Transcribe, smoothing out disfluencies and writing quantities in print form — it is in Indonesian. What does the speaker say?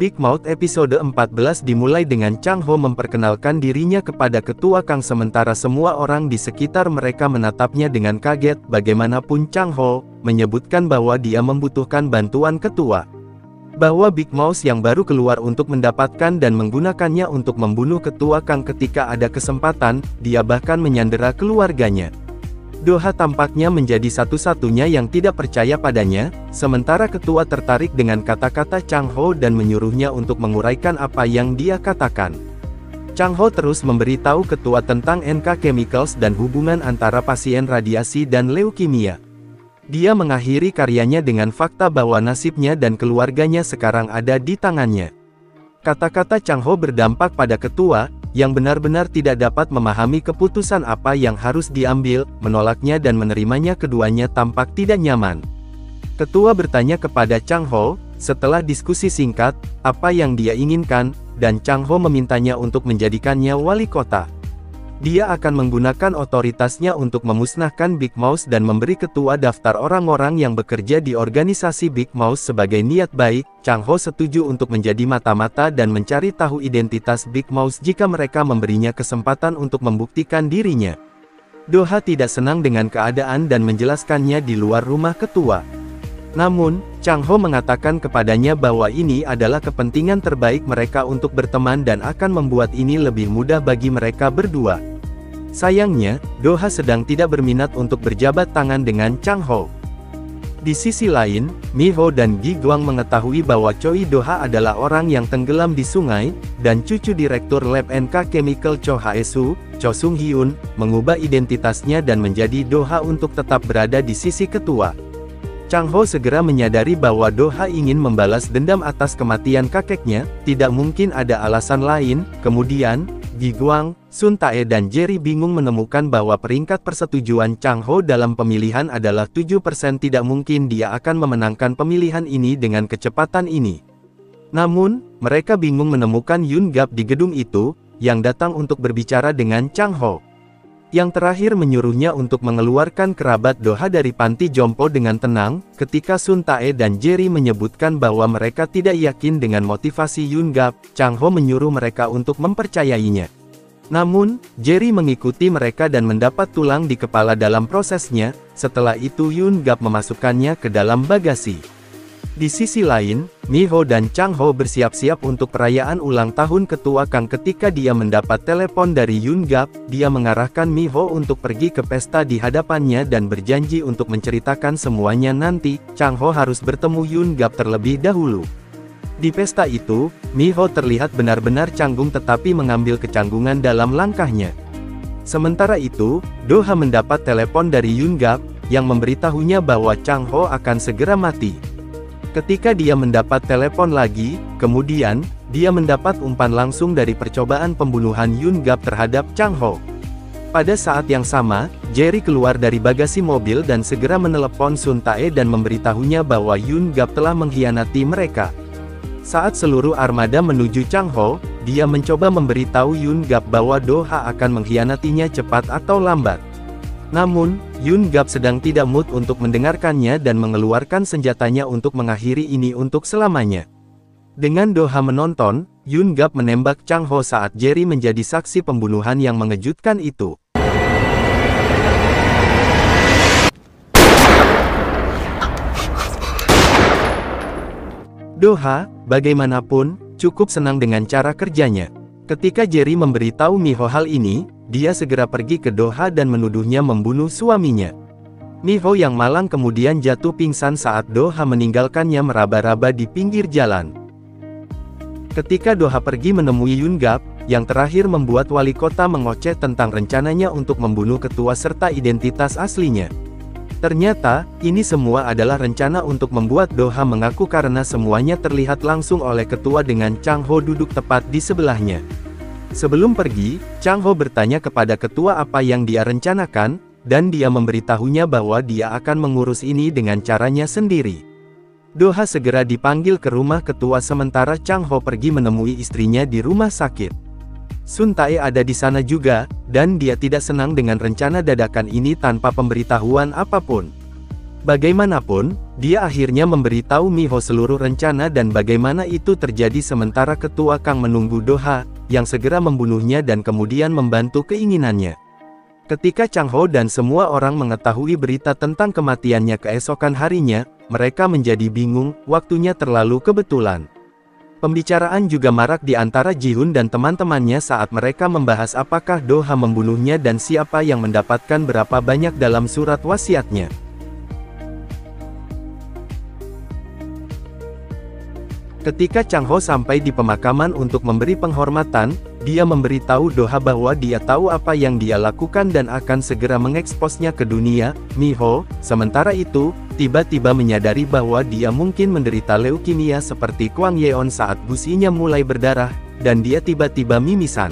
Big Mouth episode 14 dimulai dengan Chang Ho memperkenalkan dirinya kepada Ketua Kang sementara semua orang di sekitar mereka menatapnya dengan kaget. Bagaimanapun Chang Ho menyebutkan bahwa dia membutuhkan bantuan Ketua. Bahwa Big Mouth yang baru keluar untuk mendapatkan dan menggunakannya untuk membunuh Ketua Kang ketika ada kesempatan, dia bahkan menyandera keluarganya. Doha tampaknya menjadi satu-satunya yang tidak percaya padanya, sementara Ketua tertarik dengan kata-kata Chang Ho dan menyuruhnya untuk menguraikan apa yang dia katakan. Chang Ho terus memberitahu Ketua tentang NK Chemicals dan hubungan antara pasien radiasi dan leukemia. Dia mengakhiri karyanya dengan fakta bahwa nasibnya dan keluarganya sekarang ada di tangannya. Kata-kata Chang Ho berdampak pada Ketua, yang benar-benar tidak dapat memahami keputusan apa yang harus diambil, menolaknya dan menerimanya keduanya tampak tidak nyaman. Ketua bertanya kepada Chang Ho, setelah diskusi singkat, apa yang dia inginkan, dan Chang Ho memintanya untuk menjadikannya wali kota. Dia akan menggunakan otoritasnya untuk memusnahkan Big Mouth dan memberi Ketua daftar orang-orang yang bekerja di organisasi Big Mouth sebagai niat baik. Chang Ho setuju untuk menjadi mata-mata dan mencari tahu identitas Big Mouth jika mereka memberinya kesempatan untuk membuktikan dirinya. Doha tidak senang dengan keadaan dan menjelaskannya di luar rumah Ketua. Namun, Chang Ho mengatakan kepadanya bahwa ini adalah kepentingan terbaik mereka untuk berteman dan akan membuat ini lebih mudah bagi mereka berdua. Sayangnya, Doha sedang tidak berminat untuk berjabat tangan dengan Chang Ho. Di sisi lain, Mi Ho dan Gi Guang mengetahui bahwa Choi Doha adalah orang yang tenggelam di sungai, dan cucu Direktur Lab NK Chemical Cho Haesu, Cho Sung Hyun, mengubah identitasnya dan menjadi Doha untuk tetap berada di sisi Ketua. Chang Ho segera menyadari bahwa Doha ingin membalas dendam atas kematian kakeknya, tidak mungkin ada alasan lain. Kemudian, Gi Guang, Sun Tae dan Jerry bingung menemukan bahwa peringkat persetujuan Chang Ho dalam pemilihan adalah 7%. Tidak mungkin dia akan memenangkan pemilihan ini dengan kecepatan ini. Namun, mereka bingung menemukan Yun Gap di gedung itu, yang datang untuk berbicara dengan Chang Ho. Yang terakhir menyuruhnya untuk mengeluarkan kerabat Doha dari panti jompo dengan tenang. Ketika Sun Tae dan Jerry menyebutkan bahwa mereka tidak yakin dengan motivasi Yun Gap, Chang Ho menyuruh mereka untuk mempercayainya. Namun, Jerry mengikuti mereka dan mendapat tulang di kepala dalam prosesnya. Setelah itu Yun Gap memasukkannya ke dalam bagasi. Di sisi lain, Mi Ho dan Chang Ho bersiap-siap untuk perayaan ulang tahun Ketua Kang. Ketika dia mendapat telepon dari Yun Gap, dia mengarahkan Mi Ho untuk pergi ke pesta di hadapannya dan berjanji untuk menceritakan semuanya nanti. Chang Ho harus bertemu Yun Gap terlebih dahulu. Di pesta itu, Mi Ho terlihat benar-benar canggung tetapi mengambil kecanggungan dalam langkahnya. Sementara itu, Doha mendapat telepon dari Yun Gap, yang memberitahunya bahwa Chang Ho akan segera mati. Ketika dia mendapat telepon lagi, kemudian, dia mendapat umpan langsung dari percobaan pembunuhan Yun Gap terhadap Chang Ho. Pada saat yang sama, Jerry keluar dari bagasi mobil dan segera menelepon Sun Tae dan memberitahunya bahwa Yun Gap telah mengkhianati mereka. Saat seluruh armada menuju Chang Ho, dia mencoba memberitahu Yun Gap bahwa Doha akan mengkhianatinya cepat atau lambat. Namun, Yun Gap sedang tidak mood untuk mendengarkannya dan mengeluarkan senjatanya untuk mengakhiri ini untuk selamanya. Dengan Doha menonton, Yun Gap menembak Chang Ho saat Jerry menjadi saksi pembunuhan yang mengejutkan itu. Doha, bagaimanapun, cukup senang dengan cara kerjanya. Ketika Jerry memberitahu Mi Ho hal ini, dia segera pergi ke Doha dan menuduhnya membunuh suaminya. Mi Ho yang malang kemudian jatuh pingsan saat Doha meninggalkannya meraba-raba di pinggir jalan. Ketika Doha pergi menemui Yun Gap, yang terakhir membuat wali kota mengoceh tentang rencananya untuk membunuh ketua serta identitas aslinya. Ternyata, ini semua adalah rencana untuk membuat Doha mengaku karena semuanya terlihat langsung oleh ketua dengan Chang Ho duduk tepat di sebelahnya. Sebelum pergi, Chang Ho bertanya kepada ketua apa yang dia rencanakan, dan dia memberitahunya bahwa dia akan mengurus ini dengan caranya sendiri. Doha segera dipanggil ke rumah ketua sementara Chang Ho pergi menemui istrinya di rumah sakit. Sun Tae ada di sana juga, dan dia tidak senang dengan rencana dadakan ini tanpa pemberitahuan apapun. Bagaimanapun, dia akhirnya memberitahu Mi Ho seluruh rencana dan bagaimana itu terjadi sementara ketua Kang menunggu Do Ha, yang segera membunuhnya dan kemudian membantu keinginannya. Ketika Chang Ho dan semua orang mengetahui berita tentang kematiannya keesokan harinya, mereka menjadi bingung, waktunya terlalu kebetulan. Pembicaraan juga marak di antara Ji-hun dan teman-temannya saat mereka membahas apakah Do Ha membunuhnya dan siapa yang mendapatkan berapa banyak dalam surat wasiatnya. Ketika Chang Ho sampai di pemakaman untuk memberi penghormatan, dia memberitahu Do Ha bahwa dia tahu apa yang dia lakukan dan akan segera mengeksposnya ke dunia. Mi Ho, sementara itu, tiba-tiba menyadari bahwa dia mungkin menderita leukemia seperti Kwang Yeon saat gusinya mulai berdarah, dan dia tiba-tiba mimisan.